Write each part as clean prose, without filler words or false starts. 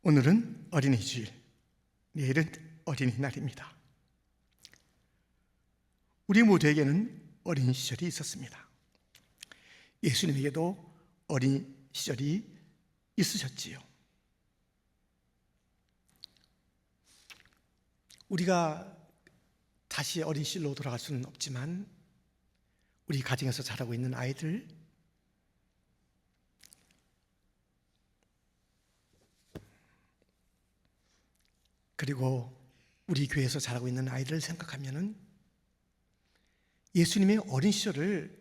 오늘은 어린이 주일, 내일은 어린이날입니다. 우리 모두에게는 어린 시절이 있었습니다. 예수님에게도 어린 시절이 있으셨지요. 우리가 다시 어린 시절로 돌아갈 수는 없지만 우리 가정에서 자라고 있는 아이들, 그리고 우리 교회에서 자라고 있는 아이들을 생각하면은 예수님의 어린 시절을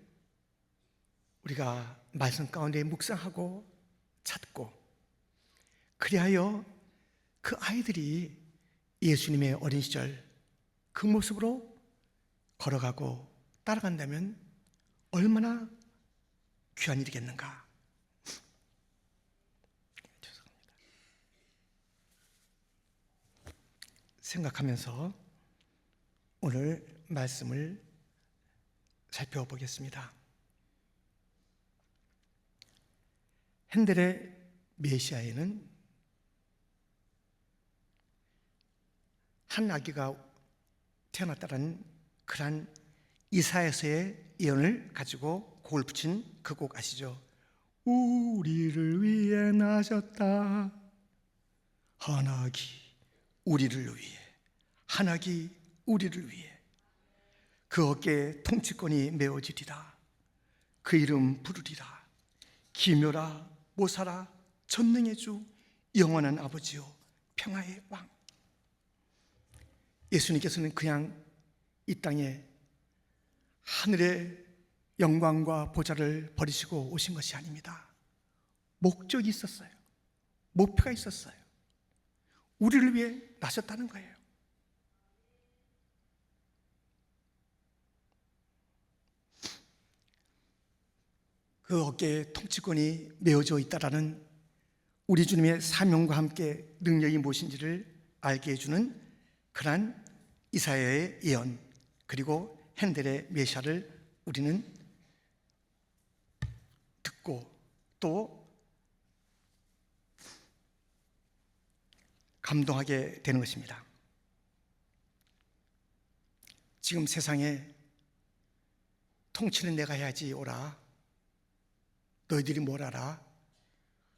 우리가 말씀 가운데 묵상하고 찾고, 그리하여 그 아이들이 예수님의 어린 시절 그 모습으로 걸어가고 따라간다면 얼마나 귀한 일이겠는가. 생각하면서 오늘 말씀을 살펴보겠습니다. 핸델의 메시아에는 한 아기가 태어났다는 그러한 이사야서의 예언을 가지고 곡을 붙인 그 곡 아시죠? 우리를 위해 나셨다, 한 아기 우리를 위해, 한 아기 우리를 위해. 그 어깨에 통치권이 메어지리라. 그 이름 부르리라. 기묘라 모사라 전능의 주, 영원한 아버지요 평화의 왕. 예수님께서는 그냥 이 땅에 하늘의 영광과 보좌를 버리시고 오신 것이 아닙니다. 목적이 있었어요. 목표가 있었어요. 우리를 위해 나셨다는 거예요. 그 어깨에 통치권이 메어져 있다라는 우리 주님의 사명과 함께 능력이 무엇인지를 알게 해주는 그러한 이사야의 예언, 그리고 핸델의 메시아를 우리는 듣고 또 감동하게 되는 것입니다. 지금 세상에 통치는 내가 해야지 오라, 너희들이 뭘 알아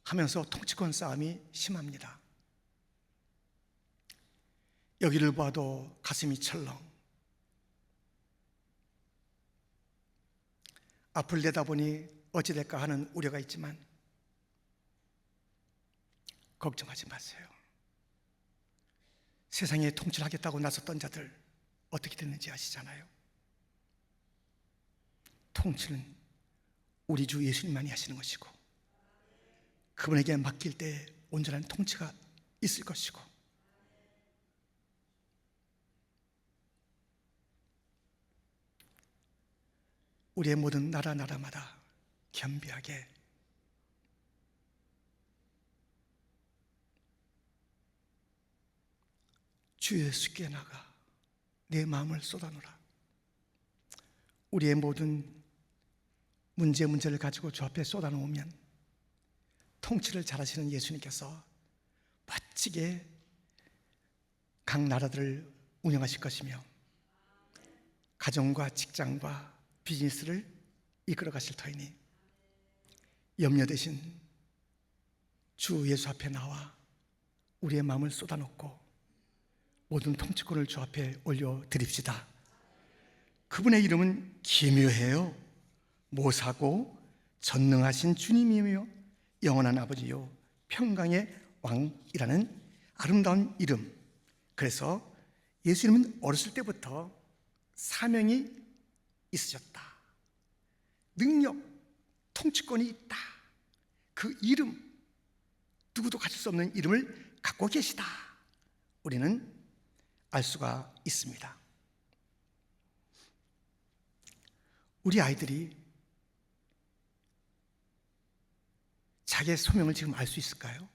하면서 통치권 싸움이 심합니다. 여기를 봐도 가슴이 철렁. 앞을 내다보니 어찌될까 하는 우려가 있지만 걱정하지 마세요. 세상에 통치를 하겠다고 나섰던 자들 어떻게 됐는지 아시잖아요. 통치는 우리 주 예수님만이 하시는 것이고, 그분에게 맡길 때 온전한 통치가 있을 것이고, 우리의 모든 나라마다 겸비하게 주 예수께 나가 내 마음을 쏟아놓으라. 우리의 모든 문제를 가지고 주 앞에 쏟아놓으면 통치를 잘하시는 예수님께서 멋지게 각 나라들을 운영하실 것이며 가정과 직장과 비즈니스를 이끌어 가실 터이니 염려 대신 주 예수 앞에 나와 우리의 마음을 쏟아놓고 모든 통치권을 주 앞에 올려드립시다. 그분의 이름은 기묘해요, 모사고 전능하신 주님이며 영원한 아버지요 평강의 왕이라는 아름다운 이름. 그래서 예수님은 어렸을 때부터 사명이 있으셨다. 능력, 통치권이 있다. 그 이름, 누구도 가질 수 없는 이름을 갖고 계시다. 우리는 알 수가 있습니다. 우리 아이들이 자기의 소명을 지금 알 수 있을까요?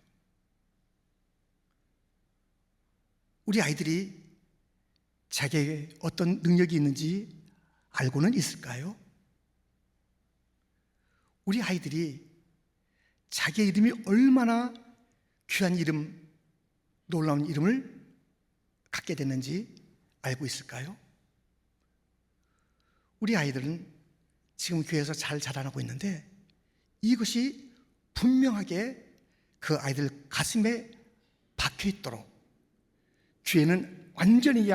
우리 아이들이 자기에게 어떤 능력이 있는지 알고는 있을까요? 우리 아이들이 자기의 이름이 얼마나 귀한 이름, 놀라운 이름을 갖게 됐는지 알고 있을까요? 우리 아이들은 지금 교회에서 잘 자라나고 있는데 이것이 분명하게 그 아이들 가슴에 박혀 있도록 귀에는 완전히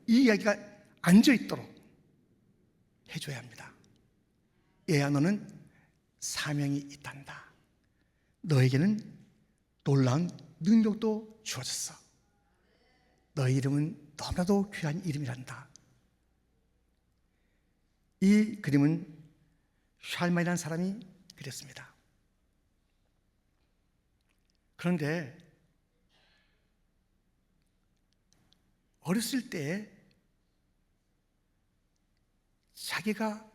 이 이야기가 앉아 있도록 해줘야 합니다. 얘야, 너는 사명이 있단다. 너에게는 놀라운 능력도 주어졌어. 너의 이름은 너무나도 귀한 이름이란다. 이 그림은 샬만이라는 사람이 그렸습니다. 그런데 어렸을 때 자기가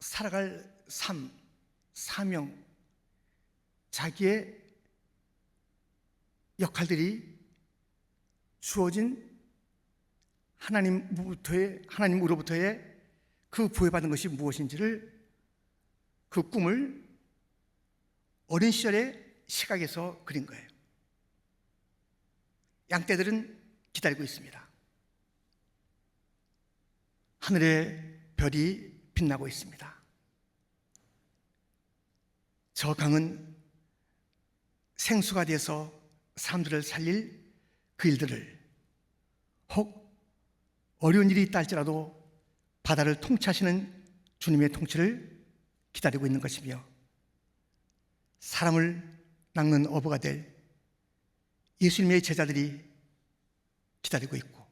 살아갈 삶, 사명, 자기의 역할들이 주어진 하나님으로부터의 그 부여받은 것이 무엇인지를, 그 꿈을 어린 시절의 시각에서 그린 거예요. 양떼들은 기다리고 있습니다. 하늘에 별이 빛나고 있습니다. 저 강은 생수가 돼서 사람들을 살릴 그 일들을, 혹 어려운 일이 있다 할지라도 바다를 통치하시는 주님의 통치를 기다리고 있는 것이며, 사람을 낚는 어부가 될 예수님의 제자들이 기다리고 있고,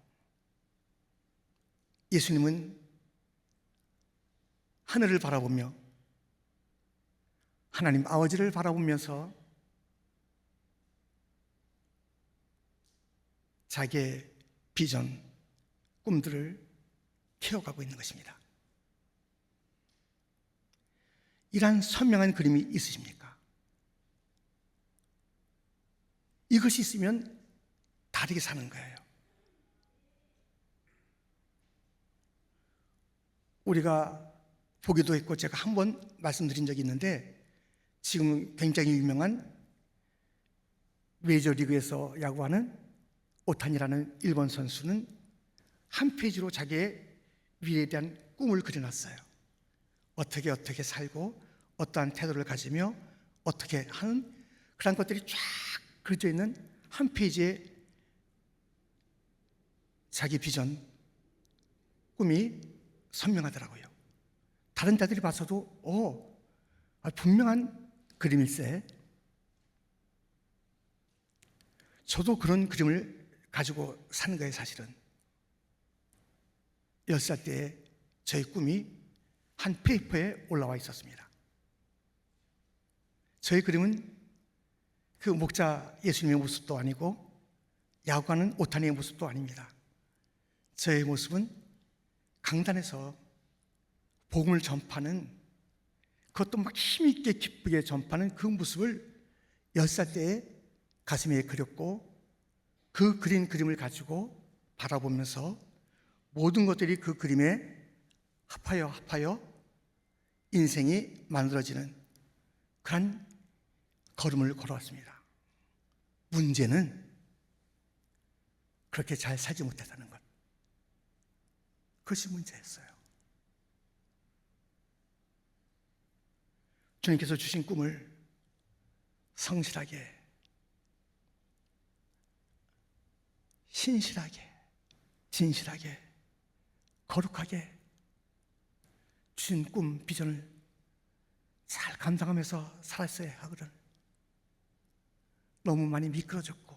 예수님은 하늘을 바라보며 하나님 아버지를 바라보면서 자기의 비전, 꿈들을 키워가고 있는 것입니다. 이러한 선명한 그림이 있으십니까? 이것이 있으면 다르게 사는 거예요. 우리가 보기도 했고, 제가 한 번 말씀드린 적이 있는데, 지금 굉장히 유명한 메이저리그에서 야구하는 오타니라는 일본 선수는 한 페이지로 자기의 미래에 대한 꿈을 그려놨어요. 어떻게 살고 어떠한 태도를 가지며 어떻게 하는 그런 것들이 쫙 그려져 있는 한 페이지에 자기 비전, 꿈이 선명하더라고요. 다른 자들이 봐서도 분명한 그림일세. 저도 그런 그림을 가지고 사는 거예요. 사실은 10살 때 저의 꿈이 한 페이퍼에 올라와 있었습니다. 저의 그림은 그 목자 예수님의 모습도 아니고 야구하는 오타니의 모습도 아닙니다. 저의 모습은 강단에서 복음을 전파하는, 그것도 막 힘있게 기쁘게 전파하는 그 모습을 10살 때에 가슴에 그렸고, 그 그린 그림을 가지고 바라보면서 모든 것들이 그 그림에 합하여 인생이 만들어지는 그런 걸음을 걸어왔습니다. 문제는 그렇게 잘 살지 못했다는 것. 그것이 문제였어요. 주님께서 주신 꿈을 성실하게, 신실하게, 진실하게, 거룩하게 주신 꿈, 비전을 잘 감당하면서 살았어야 하거든. 너무 많이 미끄러졌고,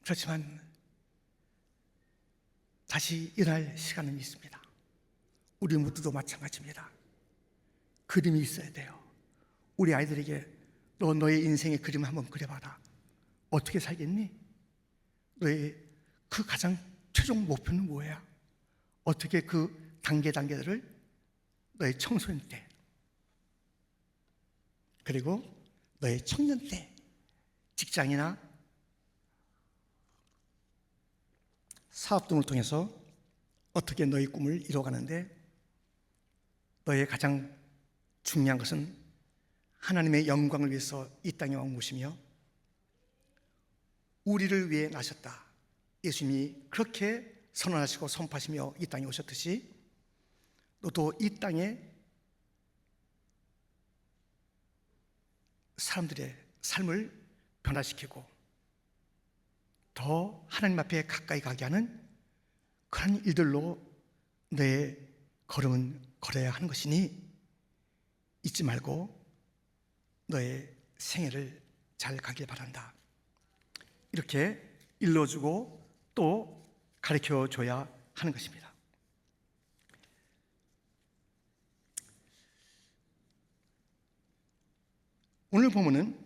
그렇지만 다시 일할 시간은 있습니다. 우리 모두도 마찬가지입니다. 그림이 있어야 돼요. 우리 아이들에게 너의 인생의 그림을 한번 그려봐라. 어떻게 살겠니? 너의 그 가장 최종 목표는 뭐야? 어떻게 그 단계들을 너의 청소년 때, 그리고 너의 청년 때, 직장이나 사업 등을 통해서 어떻게 너의 꿈을 이뤄가는데, 너의 가장 중요한 것은 하나님의 영광을 위해서 이 땅에 온 것이며 우리를 위해 나셨다. 예수님이 그렇게 선언하시고 선포하시며 이 땅에 오셨듯이 너도 이 땅에 사람들의 삶을 변화시키고 더 하나님 앞에 가까이 가게 하는 그런 일들로 내 걸음은 걸어야 하는 것이니 잊지 말고 너의 생애를 잘 가길 바란다. 이렇게 일러주고 또 가르쳐줘야 하는 것입니다. 오늘 보면은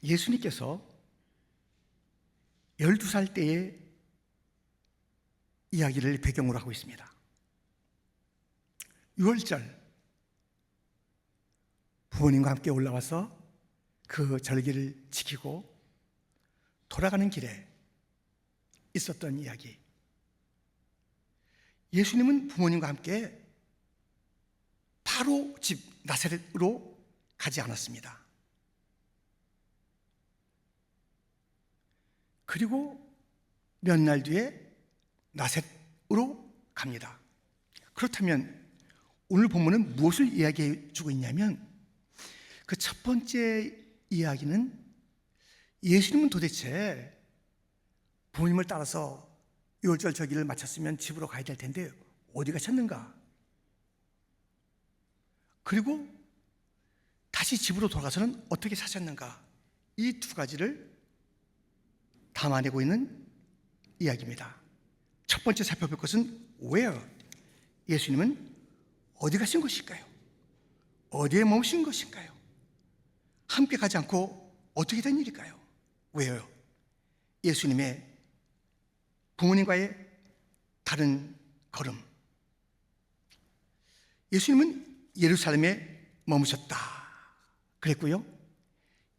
예수님께서 12살 때의 이야기를 배경으로 하고 있습니다. 6월절 부모님과 함께 올라와서 그 절기를 지키고 돌아가는 길에 있었던 이야기. 예수님은 부모님과 함께 바로 집 나사렛으로 가지 않았습니다. 그리고 몇 날 뒤에 나사렛으로 갑니다. 그렇다면 오늘 본문은 무엇을 이야기해 주고 있냐면 그 첫 번째 이야기는 예수님은 도대체 부모님을 따라서 유월절 절기를 마쳤으면 집으로 가야 될 텐데 어디 가셨는가? 그리고 다시 집으로 돌아가서는 어떻게 사셨는가? 이 두 가지를 담아내고 있는 이야기입니다. 첫 번째 살펴볼 것은 where? 예수님은 어디 가신 것일까요? 어디에 머무신 것인가요? 함께 가지 않고 어떻게 된 일일까요? 왜요? 예수님의 부모님과의 다른 걸음. 예수님은 예루살렘에 머무셨다 그랬고요.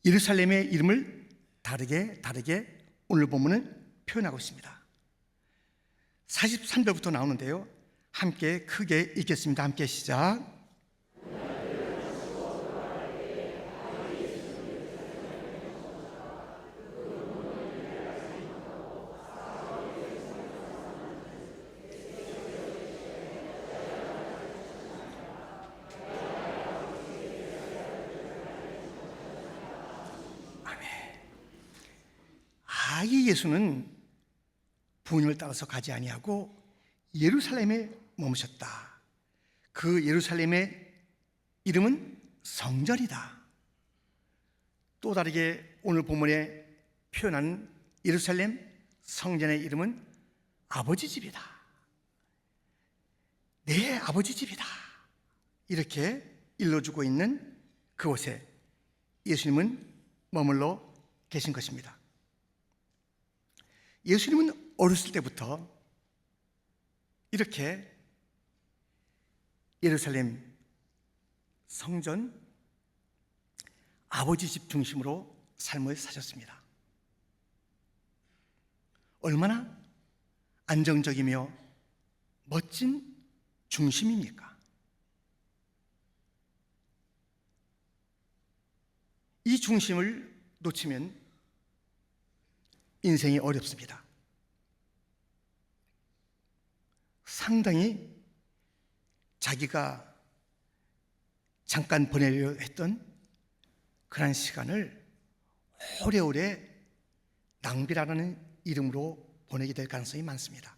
예루살렘의 이름을 다르게 오늘 본문은 표현하고 있습니다. 43절부터 나오는데요. 함께 크게 읽겠습니다. 함께 시작. 이 예수는 부모님을 따라서 가지 아니하고 예루살렘에 머무셨다. 그 예루살렘의 이름은 성전이다. 또 다르게 오늘 본문에 표현하는 예루살렘 성전의 이름은 아버지 집이다. 내 아버지 집이다. 이렇게 일러주고 있는 그곳에 예수님은 머물러 계신 것입니다. 예수님은 어렸을 때부터 이렇게 예루살렘 성전 아버지 집 중심으로 삶을 사셨습니다. 얼마나 안정적이며 멋진 중심입니까? 이 중심을 놓치면 인생이 어렵습니다. 상당히 자기가 잠깐 보내려 했던 그런 시간을 오래오래 낭비라는 이름으로 보내게 될 가능성이 많습니다.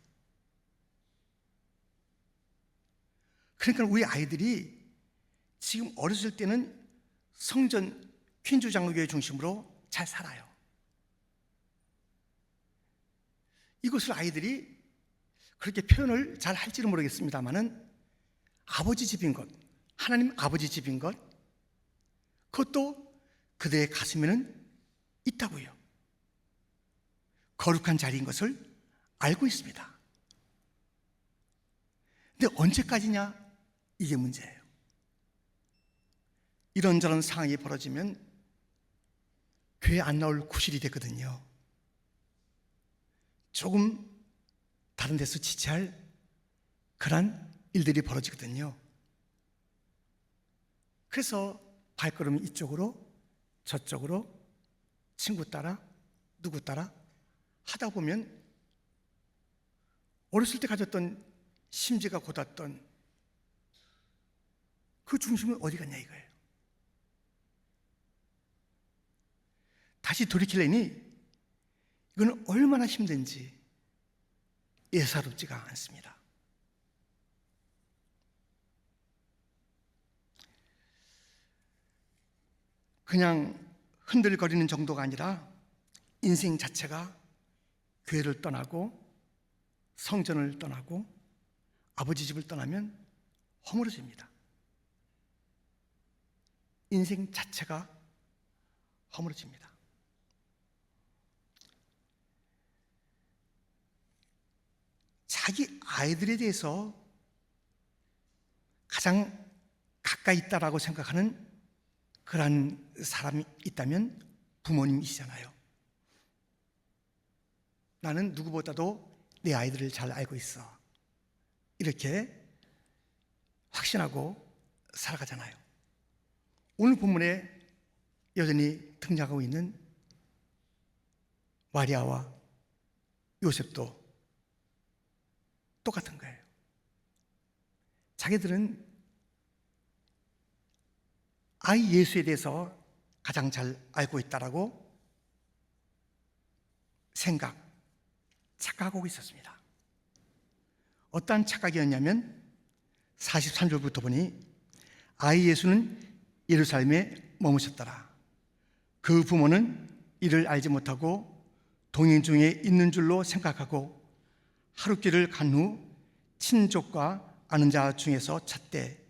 그러니까 우리 아이들이 지금 어렸을 때는 성전 퀸주 장로교회 중심으로 잘 살아요. 이것을 아이들이 그렇게 표현을 잘 할지는 모르겠습니다만은 아버지 집인 것, 하나님 아버지 집인 것, 그것도 그들의 가슴에는 있다고요. 거룩한 자리인 것을 알고 있습니다. 근데 언제까지냐? 이게 문제예요. 이런저런 상황이 벌어지면 교회 안 나올 구실이 됐거든요. 조금 다른 데서 지체할 그런 일들이 벌어지거든요. 그래서 발걸음이 이쪽으로 저쪽으로 친구 따라 누구 따라 하다 보면 어렸을 때 가졌던 심지가 돋았던 그 중심은 어디 갔냐 이거예요. 다시 돌이키려니 이거는 얼마나 힘든지 예사롭지가 않습니다. 그냥 흔들거리는 정도가 아니라 인생 자체가 교회를 떠나고 성전을 떠나고 아버지 집을 떠나면 허물어집니다. 인생 자체가 허물어집니다. 자기 아이들에 대해서 가장 가까이 있다라고 생각하는 그러한 사람이 있다면 부모님이시잖아요. 나는 누구보다도 내 아이들을 잘 알고 있어. 이렇게 확신하고 살아가잖아요. 오늘 본문에 여전히 등장하고 있는 마리아와 요셉도 똑같은 거예요. 자기들은 아이 예수에 대해서 가장 잘 알고 있다라고 착각하고 있었습니다. 어떠한 착각이었냐면 43절부터 보니 아이 예수는 예루살렘에 머무셨더라. 그 부모는 이를 알지 못하고 동행 중에 있는 줄로 생각하고 하룻길을 간 후 친족과 아는 자 중에서 찾되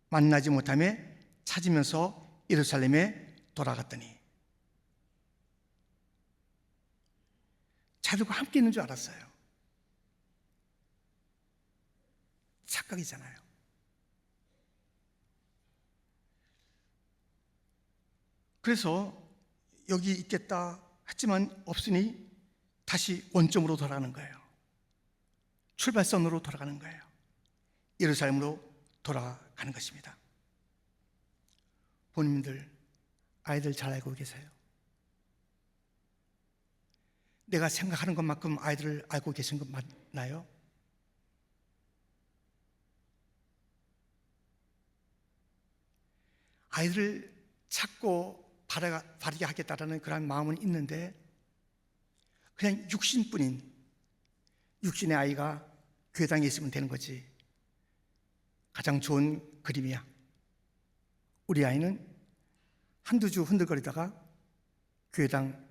만나지 못하며 찾으면서 예루살렘에 돌아갔더니 자들과 함께 있는 줄 알았어요. 착각이잖아요. 그래서 여기 있겠다 했지만 없으니 다시 원점으로 돌아가는 거예요. 출발선으로 돌아가는 거예요. 예루살렘으로 돌아가는 것입니다. 본인들 아이들 잘 알고 계세요? 내가 생각하는 것만큼 아이들을 알고 계신 것 맞나요? 아이들을 찾고 바르게 하겠다라는 그런 마음은 있는데 그냥 육신뿐인 육신의 아이가 교회당에 있으면 되는 거지. 가장 좋은 그림이야. 우리 아이는 한두 주 흔들거리다가 교회당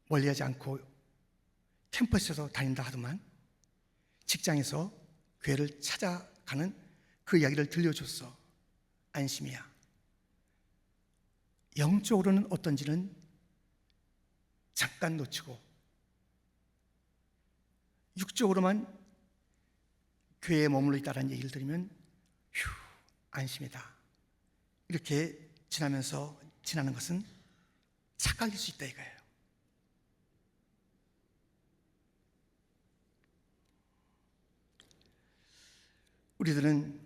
멀리하지 않고 캠퍼스에서 다닌다 하더만 직장에서 교회를 찾아가는 그 이야기를 들려줬어. 안심이야. 영적으로는 어떤지는 잠깐 놓치고 육적으로만 교회에 머물러 있다는 얘기를 들으면 휴, 안심이다. 이렇게 지나는 것은 착각일 수 있다 이거예요. 우리들은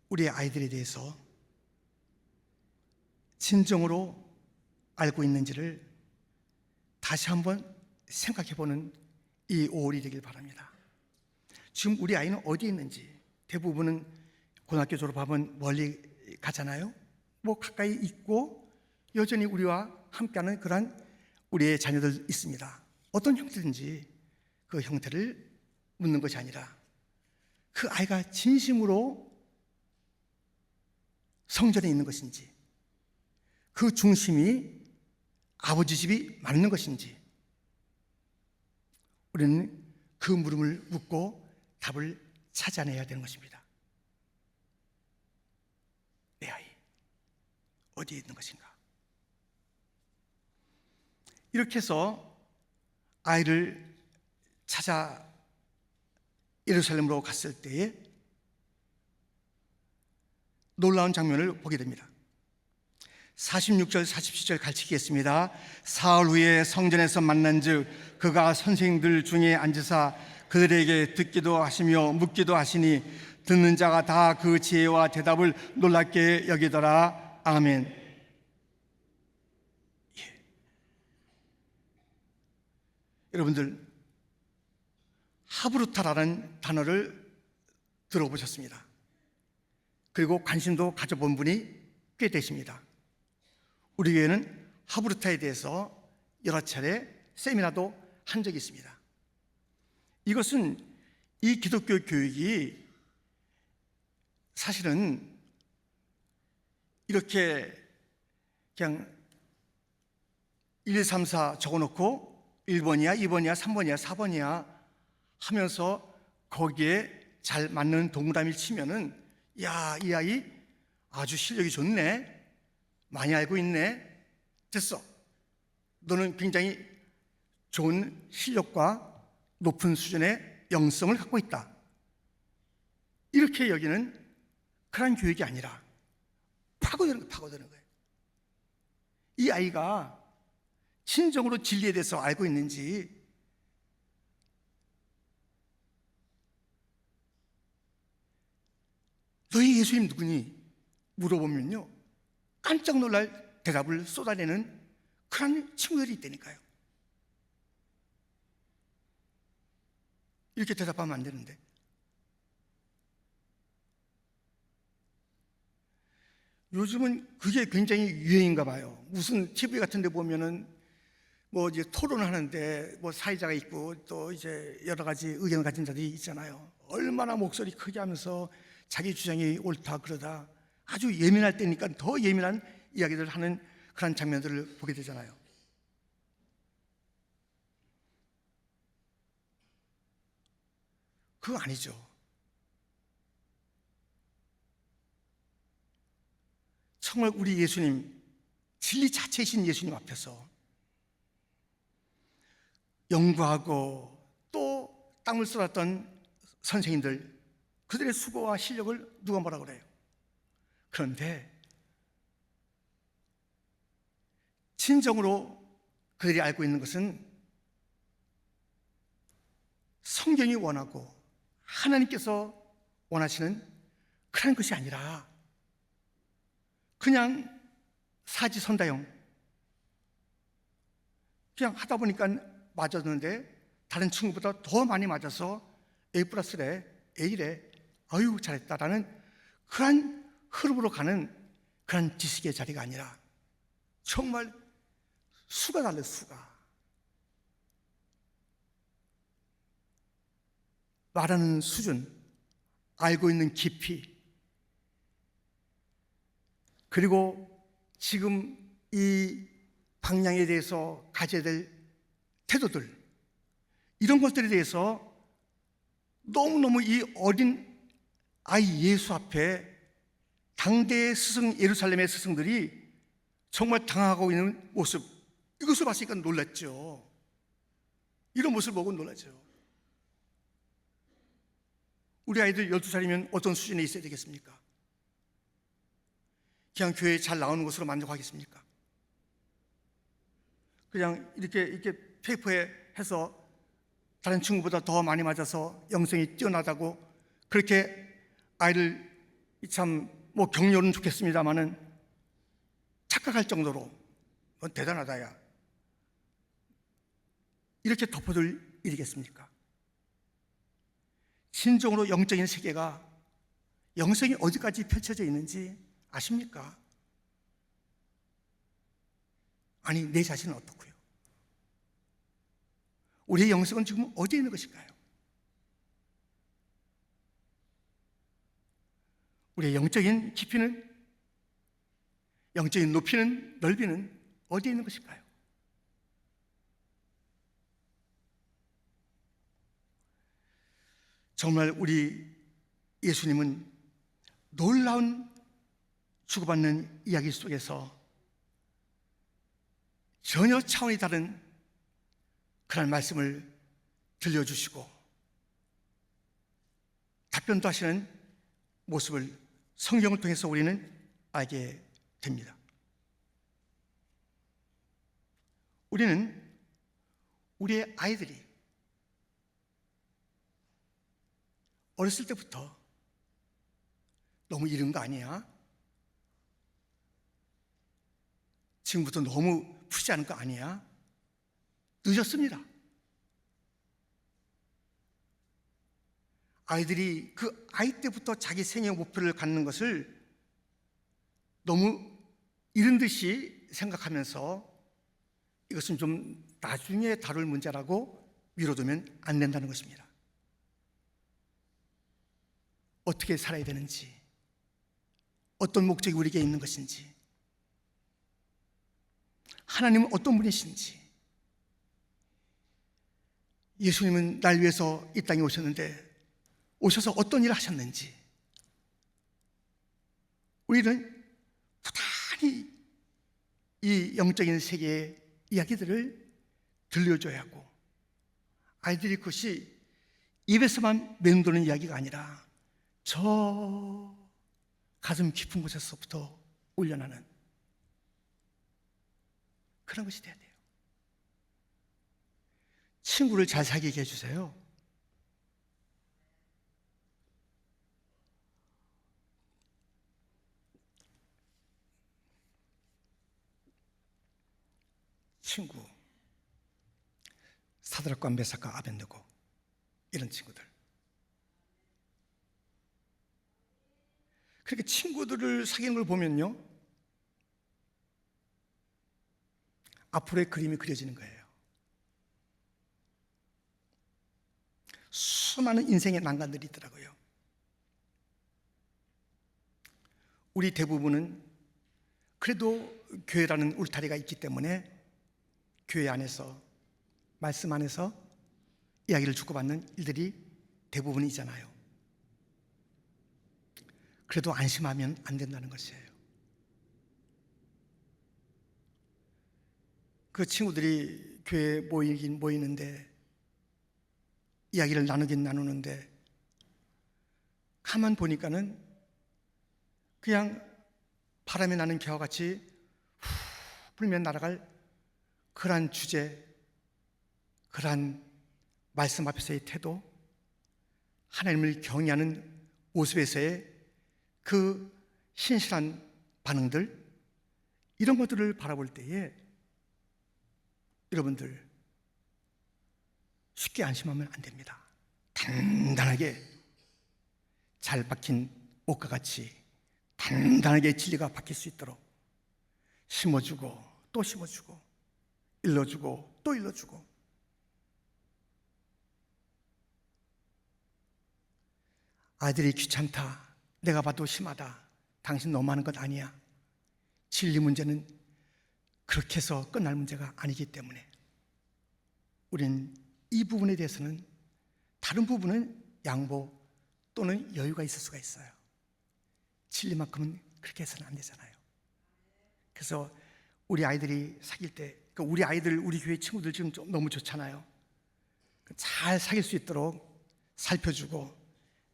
우리의 아이들에 대해서 진정으로 알고 있는지를 다시 한번 생각해보는 이 5월이 되길 바랍니다. 지금 우리 아이는 어디에 있는지, 대부분은 고등학교 졸업하면 멀리 가잖아요. 뭐 가까이 있고 여전히 우리와 함께하는 그러한 우리의 자녀들 있습니다. 어떤 형태든지 그 형태를 묻는 것이 아니라 그 아이가 진심으로 성전에 있는 것인지, 그 중심이 아버지 집이 맞는 것인지 우리는 그 물음을 묻고 답을 찾아내야 되는 것입니다. 내 아이 어디에 있는 것인가? 이렇게 해서 아이를 찾아 예루살렘으로 갔을 때에 놀라운 장면을 보게 됩니다. 46절 47절 가르치겠습니다. 사흘 후에 성전에서 만난즉 그가 선생들 중에 앉으사 그들에게 듣기도 하시며 묻기도 하시니 듣는 자가 다 그 지혜와 대답을 놀랍게 여기더라. 아멘. 예. 여러분들, 하브루타라는 단어를 들어보셨습니다. 그리고 관심도 가져본 분이 꽤 되십니다. 우리 교회는 하브루타에 대해서 여러 차례 세미나도 한 적이 있습니다. 이것은 이 기독교 교육이 사실은 이렇게 그냥 1, 3, 4 적어놓고 1번이야, 2번이야, 3번이야, 4번이야 하면서 거기에 잘 맞는 동그라미를 치면은 야, 이 아이 아주 실력이 좋네, 많이 알고 있네, 됐어, 너는 굉장히 좋은 실력과 높은 수준의 영성을 갖고 있다, 이렇게 여기는 그런 교육이 아니라 파고드는 거예요. 이 아이가 진정으로 진리에 대해서 알고 있는지, 너희 예수님 누구니? 물어보면요, 깜짝 놀랄 대답을 쏟아내는 그런 친구들이 있다니까요. 이렇게 대답하면 안 되는데. 요즘은 그게 굉장히 유행인가 봐요. 무슨 TV 같은 데 보면은 뭐 이제 토론하는데 뭐 사회자가 있고 또 이제 여러 가지 의견을 가진 자들이 있잖아요. 얼마나 목소리 크게 하면서 자기 주장이 옳다 그러다 아주 예민할 때니까 더 예민한 이야기를 하는 그런 장면들을 보게 되잖아요. 그거 아니죠. 정말 우리 예수님, 진리 자체이신 예수님 앞에서 연구하고 또 땀을 쏟았던 선생님들, 그들의 수고와 실력을 누가 뭐라 그래요? 그런데 진정으로 그들이 알고 있는 것은 성경이 원하고 하나님께서 원하시는 그런 것이 아니라 그냥 사지선다형, 그냥 하다 보니까 맞았는데 다른 친구보다 더 많이 맞아서 A+래, A래, 아유 잘했다라는 그런 흐름으로 가는 그런 지식의 자리가 아니라 정말 수가 달라요. 수가. 말하는 수준, 알고 있는 깊이, 그리고 지금 이 방향에 대해서 가져야 될 태도들, 이런 것들에 대해서 너무너무 이 어린 아이 예수 앞에 당대의 스승, 예루살렘의 스승들이 정말 당하고 있는 모습, 이것을 봤으니까 놀랐죠. 이런 모습을 보고 놀랐죠. 우리 아이들 12살이면 어떤 수준에 있어야 되겠습니까? 그냥 교회에 잘 나오는 것으로 만족하겠습니까? 그냥 이렇게 페이퍼에 해서 다른 친구보다 더 많이 맞아서 영성이 뛰어나다고 그렇게 아이를 참 뭐 격려는 좋겠습니다마는 착각할 정도로 대단하다 야, 이렇게 덮어둘 일이겠습니까? 진정으로 영적인 세계가, 영성이 어디까지 펼쳐져 있는지 아십니까? 아니, 내 자신은 어떻고요? 우리의 영성은 지금 어디에 있는 것일까요? 우리의 영적인 깊이는, 영적인 높이는, 넓이는 어디에 있는 것일까요? 정말 우리 예수님은 놀라운 주고받는 이야기 속에서 전혀 차원이 다른 그런 말씀을 들려주시고 답변도 하시는 모습을 성경을 통해서 우리는 알게 됩니다. 우리는 우리의 아이들이 어렸을 때부터 너무 이른 거 아니야? 지금부터 너무 푸지 않은 거 아니야? 늦었습니다. 아이들이 그 아이 때부터 자기 생애 목표를 갖는 것을 너무 이른 듯이 생각하면서 이것은 좀 나중에 다룰 문제라고 미뤄두면 안 된다는 것입니다. 어떻게 살아야 되는지, 어떤 목적이 우리에게 있는 것인지, 하나님은 어떤 분이신지, 예수님은 날 위해서 이 땅에 오셨는데 오셔서 어떤 일을 하셨는지 우리는 부단히 이 영적인 세계의 이야기들을 들려줘야 하고, 아이들이 그것이 입에서만 맴도는 이야기가 아니라 저 가슴 깊은 곳에서부터 울려나는 그런 것이 돼야 돼요. 친구를 잘 사귀게 해주세요. 친구, 사드락과 메삭과 아벤느고, 이런 친구들. 그렇게 친구들을 사귀는 걸 보면요, 앞으로의 그림이 그려지는 거예요. 수많은 인생의 난관들이 있더라고요. 우리 대부분은 그래도 교회라는 울타리가 있기 때문에 교회 안에서, 말씀 안에서 이야기를 주고받는 일들이 대부분이잖아요. 그래도 안심하면 안 된다는 것이에요. 그 친구들이 교회에 모이긴 모이는데, 이야기를 나누긴 나누는데, 가만 보니까는 그냥 바람이 나는 개와 같이 후 불면 날아갈 그러한 주제, 그러한 말씀 앞에서의 태도, 하나님을 경외하는 모습에서의 그 신실한 반응들, 이런 것들을 바라볼 때에 여러분들 쉽게 안심하면 안 됩니다. 단단하게 잘 박힌 옥과 같이 단단하게 진리가 박힐 수 있도록 심어주고 또 심어주고, 일러주고 또 일러주고. 아이들이 귀찮다, 내가 봐도 심하다, 당신 너무 하는 것 아니야, 진리 문제는 그렇게 해서 끝날 문제가 아니기 때문에 우리는 이 부분에 대해서는, 다른 부분은 양보 또는 여유가 있을 수가 있어요. 진리만큼은 그렇게 해서는 안 되잖아요. 그래서 우리 아이들이 사귈 때, 우리 아이들, 우리 교회 친구들 지금 좀 너무 좋잖아요. 잘 사귈 수 있도록 살펴주고,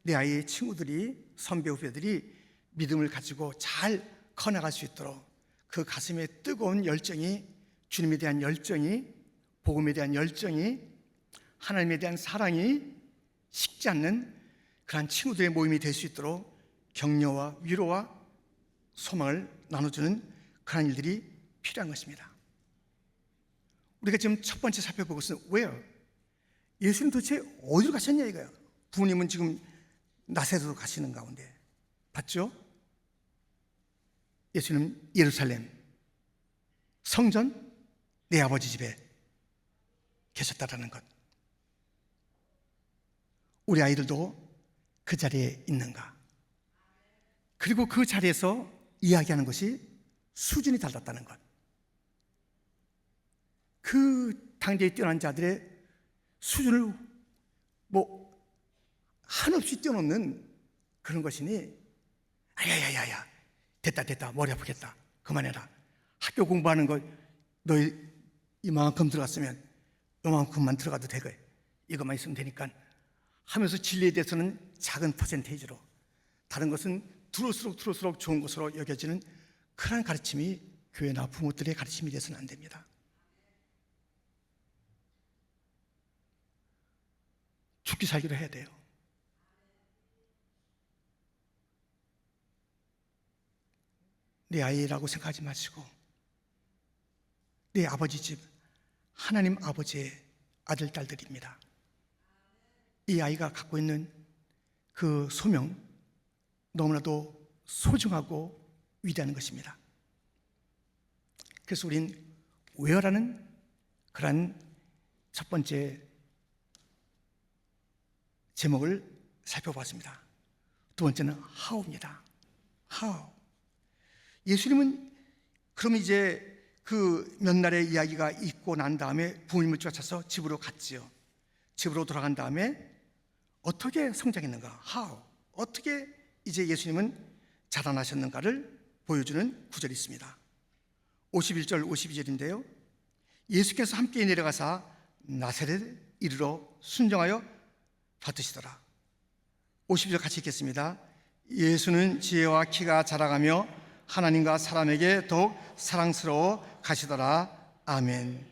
내 아이의 친구들이, 선배 후배들이 믿음을 가지고 잘 커나갈 수 있도록 그 가슴에 뜨거운 열정이, 주님에 대한 열정이, 복음에 대한 열정이, 하나님에 대한 사랑이 식지 않는 그러한 친구들의 모임이 될 수 있도록 격려와 위로와 소망을 나눠주는 그런 일들이 필요한 것입니다. 우리가 지금 첫 번째 살펴볼 것은 where? 예수님 도대체 어디로 가셨냐 이거예요. 부모님은 지금 나세로로 가시는 가운데 봤죠? 예수님 예루살렘 성전, 내 아버지 집에 계셨다라는 것. 우리 아이들도 그 자리에 있는가? 그리고 그 자리에서 이야기하는 것이 수준이 달랐다는 것. 그 당대에 뛰어난 자들의 수준을 한없이 뛰어넘는 그런 것이니, 야야야야, 됐다, 머리 아프겠다, 그만해라, 학교 공부하는 거 너 이만큼 들어갔으면 이만큼만 들어가도 되고 이것만 있으면 되니까 하면서 진리에 대해서는 작은 퍼센테이지로, 다른 것은 들을수록 좋은 것으로 여겨지는 그런 가르침이 교회나 부모들의 가르침이 돼서는 안 됩니다. 죽기 살기로 해야 돼요. 내 아이라고 생각하지 마시고 내 아버지 집 하나님 아버지의 아들, 딸들입니다. 이 아이가 갖고 있는 그 소명 너무나도 소중하고 위대한 것입니다. 그래서 우린 웨어라는 그런 첫 번째 제목을 살펴봤습니다. 두 번째는 how입니다. how. 예수님은 그럼 이제 그 몇 날의 이야기가 있고 난 다음에 부모님을 쫓아서 집으로 갔지요. 집으로 돌아간 다음에 어떻게 성장했는가? how. 어떻게 이제 예수님은 자라나셨는가를 보여주는 구절이 있습니다. 51절 52절인데요 예수께서 함께 내려가사 나사렛 이르러 순종하여 받으시더라. 52절 같이 읽겠습니다. 예수는 지혜와 키가 자라가며 하나님과 사람에게 더욱 사랑스러워 가시더라. 아멘.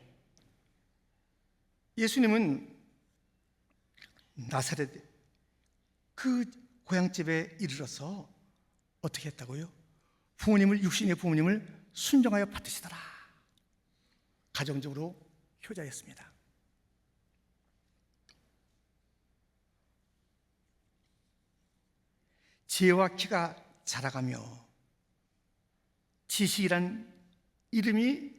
예수님은 나사렛 그 고향집에 이르러서 어떻게 했다고요? 부모님을, 육신의 부모님을 순종하여 받으시더라. 가정적으로 효자였습니다. 지혜와 키가 자라가며, 지식이란 이름이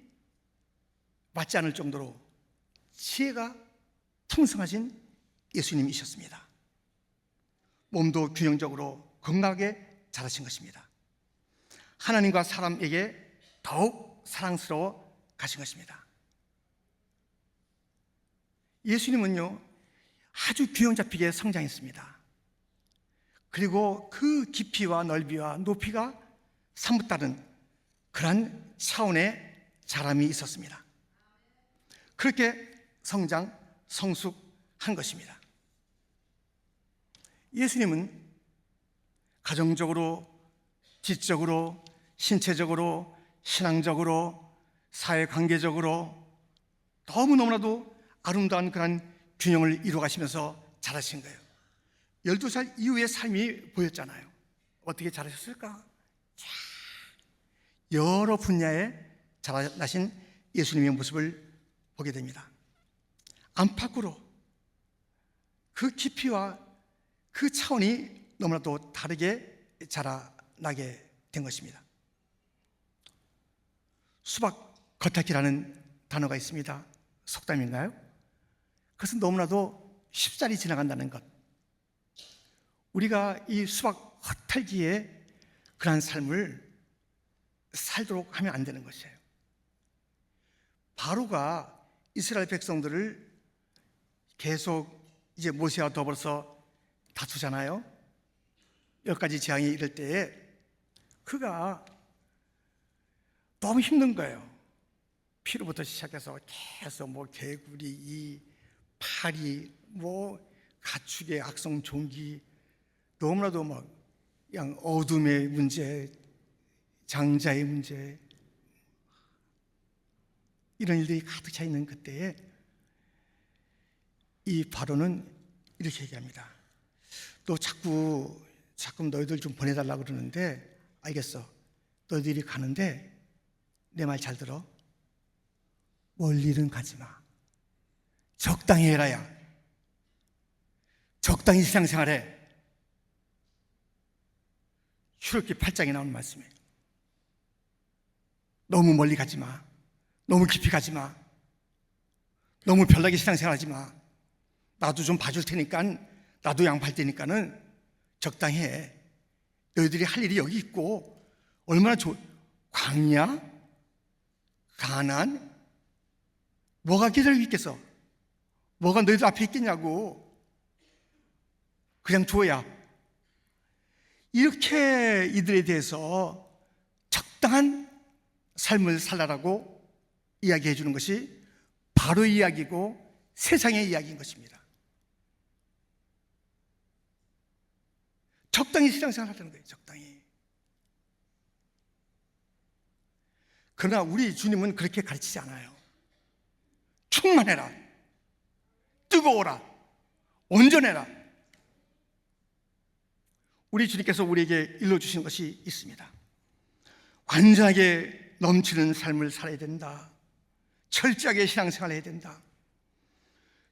맞지 않을 정도로 지혜가 풍성하신 예수님이셨습니다. 몸도 균형적으로 건강하게 자라신 것입니다. 하나님과 사람에게 더욱 사랑스러워 가신 것입니다. 예수님은요 아주 균형 잡히게 성장했습니다. 그리고 그 깊이와 넓이와 높이가 삼분 다른 그러한 차원의 자람이 있었습니다. 그렇게 성장, 성숙한 것입니다. 예수님은 가정적으로, 지적으로, 신체적으로, 신앙적으로, 사회관계적으로 너무너무나도 아름다운 그런 균형을 이루어가시면서 자라신 거예요. 12살 이후의 삶이 보였잖아요. 어떻게 자라셨을까? 여러 분야에 자라나신 예수님의 모습을 보게 됩니다. 안팎으로 그 깊이와 그 차원이 너무나도 다르게 자라나게 된 것입니다. 수박 겉핥기라는 단어가 있습니다. 속담인가요? 그것은 너무나도 쉽사리 지나간다는 것. 우리가 이 수박 겉핥기에 그러한 삶을 살도록 하면 안 되는 것이에요. 바로가 이스라엘 백성들을 계속 이제 모세와 더불어서 다투잖아요. 10가지 재앙이 이럴 때에 그가 너무 힘든 거예요. 피로부터 시작해서 계속 뭐 개구리, 이 파리, 뭐 가축의 악성 종기, 너무나도 막 그냥 어둠의 문제, 장자의 문제, 이런 일들이 가득 차 있는 그때에 이 바로는 이렇게 얘기합니다. 너 자꾸 너희들 좀 보내달라고 그러는데 알겠어. 너희들이 가는데 내 말 잘 들어. 멀리는 가지 마. 적당히 해라야. 적당히 신앙생활해. 출애굽기 8장에 나오는 말씀이에요. 너무 멀리 가지 마. 너무 깊이 가지 마. 너무 별나게 신앙생활하지 마. 나도 좀 봐줄 테니까, 나도 양보할 테니까는 적당히 해. 너희들이 할 일이 여기 있고 얼마나 광야, 가나안, 뭐가 기다리고 있겠어? 뭐가 너희들 앞에 있겠냐고. 그냥 줘야. 이렇게 이들에 대해서 적당한 삶을 살라라고 이야기해 주는 것이 바로 이야기고 세상의 이야기인 것입니다. 적당히 신앙생활 하라는 거예요. 적당히. 그러나 우리 주님은 그렇게 가르치지 않아요. 충만해라, 뜨거워라, 온전해라. 우리 주님께서 우리에게 일러주신 것이 있습니다. 완전하게 넘치는 삶을 살아야 된다. 철저하게 신앙생활을 해야 된다.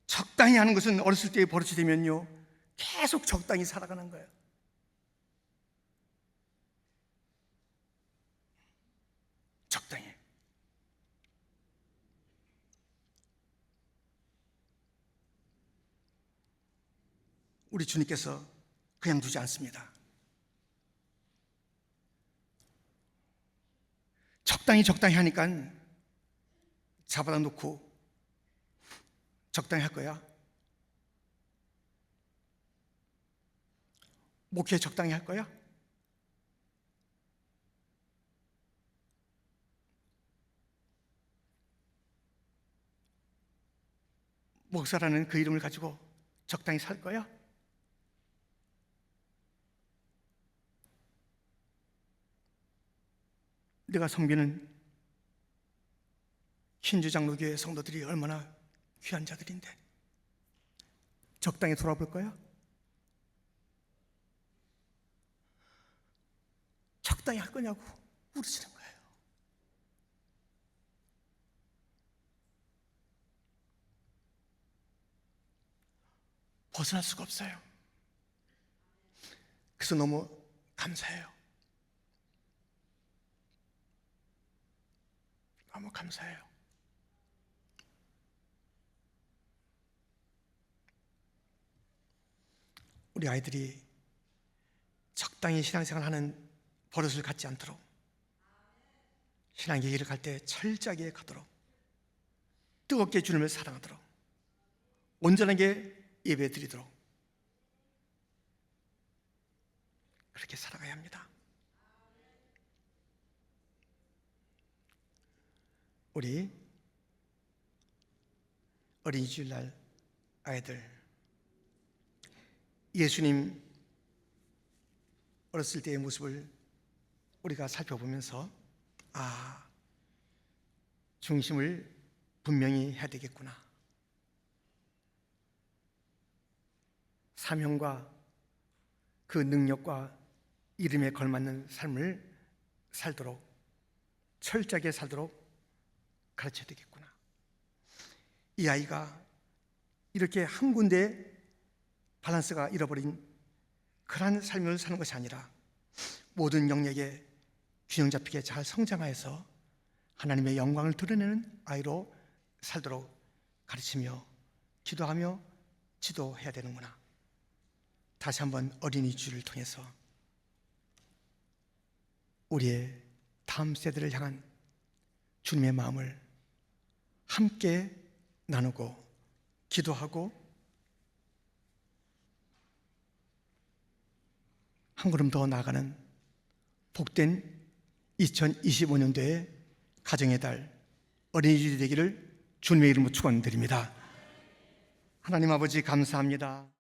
적당히 하는 것은 어렸을 때 버릇이 되면요, 계속 적당히 살아가는 거예요. 적당히. 우리 주님께서 그냥 두지 않습니다. 적당히 하니까 잡아다 놓고 적당히 할 거야. 목회 적당히 할 거야. 목사라는 그 이름을 가지고 적당히 살 거야. 내가 섬기는 신주장로교회 성도들이 얼마나 귀한 자들인데 적당히 돌아볼 거야? 적당히 할 거냐고 물으시는 거예요. 벗어날 수가 없어요. 그래서 너무 감사해요. 너무 감사해요. 우리 아이들이 적당히 신앙생활을 하는 버릇을 갖지 않도록, 신앙의 길을 갈 때 철저하게 가도록, 뜨겁게 주님을 사랑하도록, 온전하게 예배 드리도록 그렇게 살아가야 합니다. 우리 어린이 주일날 아이들, 예수님 어렸을 때의 모습을 우리가 살펴보면서 중심을 분명히 해야 되겠구나. 사명과 그 능력과 이름에 걸맞는 삶을 살도록, 철저하게 살도록 가르쳐야 되겠구나. 이 아이가 이렇게 한 군데 밸런스가 잃어버린 그러한 삶을 사는 것이 아니라 모든 영역에 균형 잡히게 잘 성장하여서 하나님의 영광을 드러내는 아이로 살도록 가르치며 기도하며 지도해야 되는구나. 다시 한번 어린이 주를 통해서 우리의 다음 세대를 향한 주님의 마음을 함께 나누고 기도하고 한 걸음 더 나아가는 복된 2025년도의 가정의 달 어린이집이 되기를 주님의 이름으로 축원드립니다. 하나님 아버지 감사합니다.